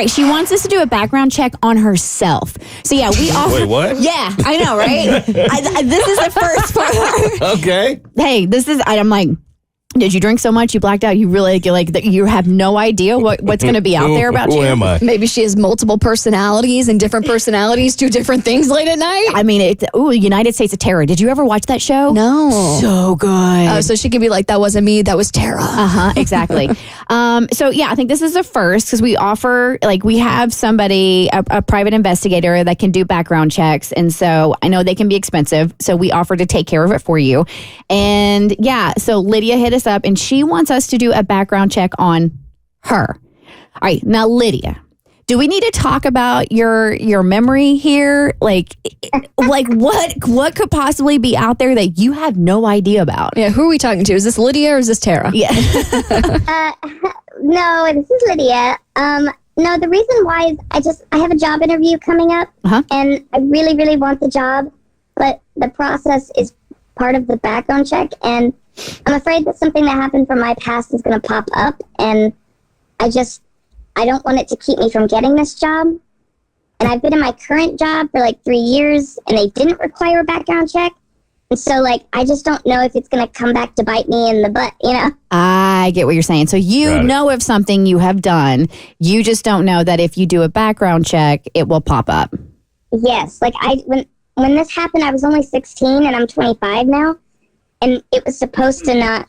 Right, she wants us to do a background check on herself. So yeah, we offer. Wait, what? Yeah, I know, right? This is the first part. Okay. Hey, I'm like, did you drink so much you blacked out? You really you have no idea what's going to be out there about you. Who am I? Maybe she has multiple personalities and different personalities do different things late at night. I mean, United States of Terror. Did you ever watch that show? No. So good. Oh, so she could be like, that wasn't me, that was Tara. Exactly. So yeah, I think this is the first because we offer, we have somebody, a private investigator that can do background checks. And so I know they can be expensive. So we offer to take care of it for you. And yeah, so Lydia hit us up and she wants us to do a background check on her. All right. Now, Lydia, do we need to talk about your memory here? Like what could possibly be out there that you have no idea about? Yeah, who are we talking to? Is this Lydia or is this Tara? Yeah. No, this is Lydia. No, the reason why is I have a job interview coming up, and I really, really want the job, but the process is part of the background check, and I'm afraid that something that happened from my past is going to pop up, and I don't want it to keep me from getting this job. And I've been in my current job for 3 years, and they didn't require a background check. And so, I just don't know if it's going to come back to bite me in the butt, I get what you're saying. So you know of something you have done. You just don't know that if you do a background check, it will pop up. Yes. When this happened, I was only 16, and I'm 25 now. And it was supposed to not,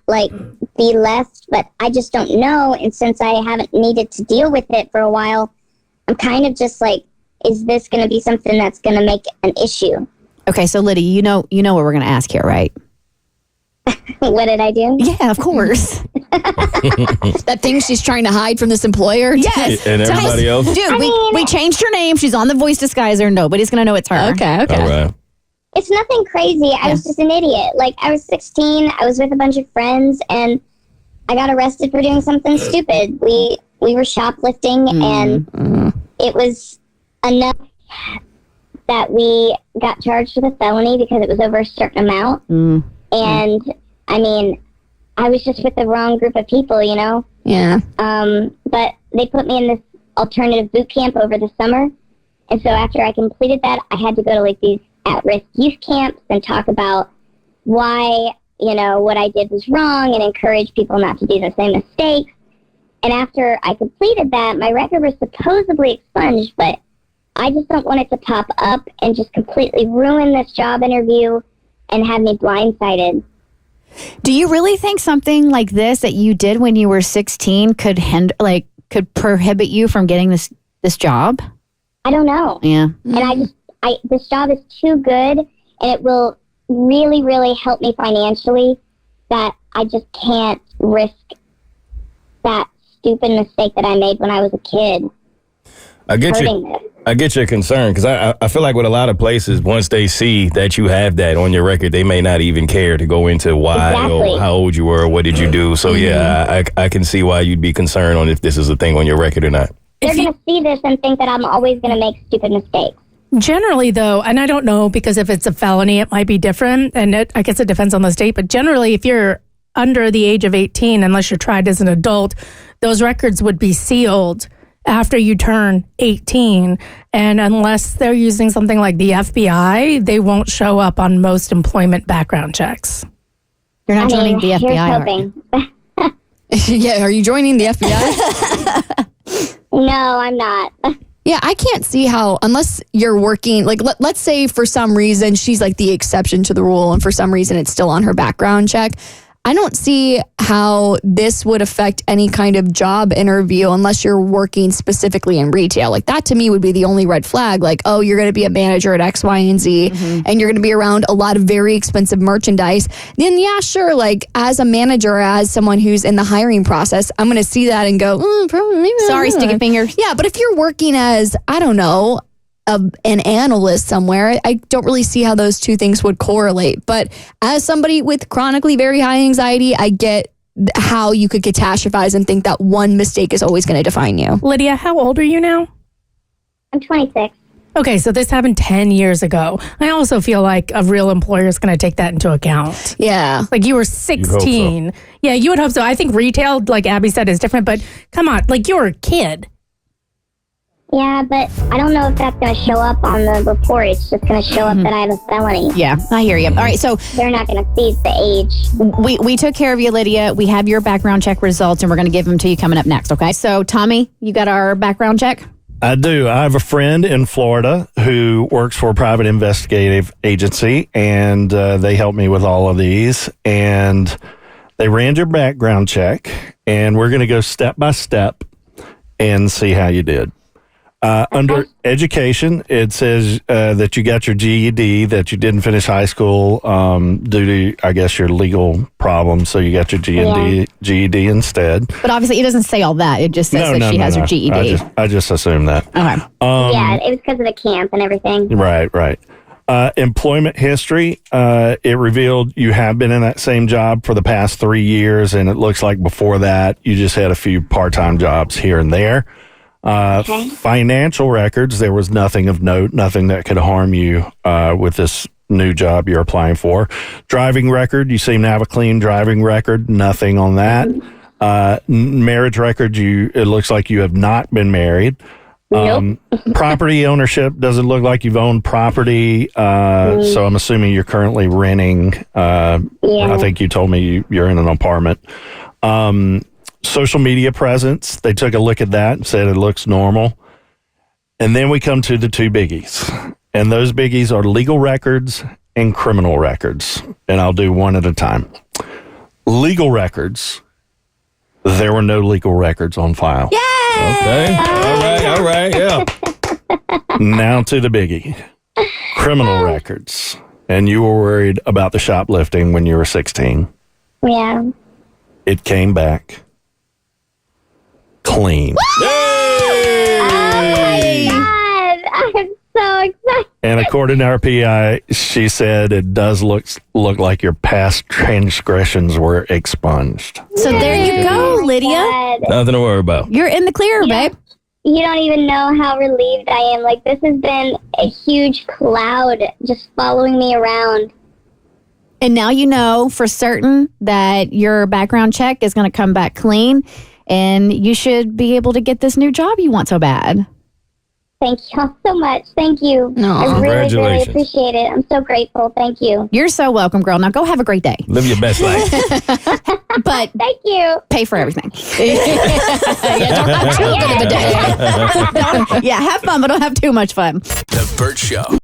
be left, but I just don't know. And since I haven't needed to deal with it for a while, I'm kind of just is this going to be something that's going to make an issue? Okay, so Lydia, you know what we're going to ask here, right? What did I do? Yeah, of course. That thing she's trying to hide from this employer? Yes. And everybody else? Dude, we changed her name. She's on the voice disguiser. Nobody's going to know it's her. Okay. All right. It's nothing crazy. I was just an idiot. I was 16. I was with a bunch of friends, and I got arrested for doing something stupid. We were shoplifting, and it was enough that we got charged with a felony because it was over a certain amount. And, I mean, I was just with the wrong group of people, Yeah. But they put me in this alternative boot camp over the summer. And so after I completed that, I had to go to these at-risk youth camps and talk about why, what I did was wrong and encourage people not to do the same mistakes. And after I completed that, my record was supposedly expunged, but I just don't want it to pop up and just completely ruin this job interview and have me blindsided. Do you really think something like this that you did when you were 16 could prohibit you from getting this job? I don't know. Yeah. And this job is too good, and it will really, really help me financially, that I just can't risk that stupid mistake that I made when I was a kid. I get your concern, because I feel like with a lot of places, once they see that you have that on your record, they may not even care to go into why or how old you were or what did you do. So yeah, I can see why you'd be concerned on if this is a thing on your record or not. They're going to see this and think that I'm always going to make stupid mistakes. Generally, though, and I don't know, because if it's a felony, it might be different. And I guess it depends on the state. But generally, if you're under the age of 18, unless you're tried as an adult, those records would be sealed after you turn 18. And unless they're using something like the FBI, they won't show up on most employment background checks. You're not joining the FBI, hoping. Yeah, are you joining the FBI? No, I'm not. Yeah, I can't see how, unless you're working, let's say for some reason she's the exception to the rule and for some reason it's still on her background check. I don't see how this would affect any kind of job interview unless you're working specifically in retail. That to me would be the only red flag. Oh, you're going to be a manager at X, Y, and Z, and you're going to be around a lot of very expensive merchandise. Then yeah, sure. As a manager, as someone who's in the hiring process, I'm going to see that and go, probably maybe. Sorry, sticky fingers. Yeah, but if you're working as, I don't know, an analyst somewhere, I don't really see how those two things would correlate. But as somebody with chronically very high anxiety, I get how you could catastrophize and think that one mistake is always going to define you. Lydia, how old are you now? I'm 26. Okay, so this happened 10 years ago. I also feel like a real employer is going to take that into account. Yeah. You were 16. You'd hope so. Yeah, you would hope so. I think retail, like Abby said, is different. But come on, you're a kid. Yeah, but I don't know if that's going to show up on the report. It's just going to show up that I have a felony. Yeah, I hear you. All right, so they're not going to see the age. We took care of you, Lydia. We have your background check results, and we're going to give them to you coming up next, okay? So, Tommy, you got our background check? I do. I have a friend in Florida who works for a private investigative agency, and they helped me with all of these. And they ran your background check, and we're going to go step by step and see how you did. Under education, it says that you got your GED, that you didn't finish high school due to, I guess, your legal problems. So you got your GED instead. But obviously, it doesn't say all that. It just says that she has her GED. I just assumed that. Okay. Yeah, it was because of the camp and everything. Right. Employment history, it revealed you have been in that same job for the past 3 years, and it looks like before that, you just had a few part-time jobs here and there. Financial records, there was nothing of note, nothing that could harm you with this new job you're applying for. Driving record, you seem to have a clean driving record, nothing on that. Marriage record, it looks like you have not been married. Nope. Property ownership, doesn't look like you've owned property, so I'm assuming you're currently renting. I think you told me you're in an apartment. Social media presence, they took a look at that and said it looks normal. And then we come to the two biggies. And those biggies are legal records and criminal records. And I'll do one at a time. Legal records, there were no legal records on file. Yay! Okay. All right. Yeah. Now to the biggie. Criminal records. And you were worried about the shoplifting when you were 16. Yeah. It came back clean. Yay! Oh my God. I'm so excited. And according to our PI, she said it does look like your past transgressions were expunged. So there you go, Lydia. God. Nothing to worry about. You're in the clear, babe. You don't even know how relieved I am. Like, this has been a huge cloud just following me around. And now you know for certain that your background check is going to come back clean, and you should be able to get this new job you want so bad. Thank y'all so much. Thank you. No. I really, really Congratulations. appreciate it. I'm so grateful. Thank you. You're so welcome, girl. Now go have a great day. Live your best life. But Thank you. pay for everything. Don't have too good of a day. Yeah, have fun, but don't have too much fun. The Bert Show.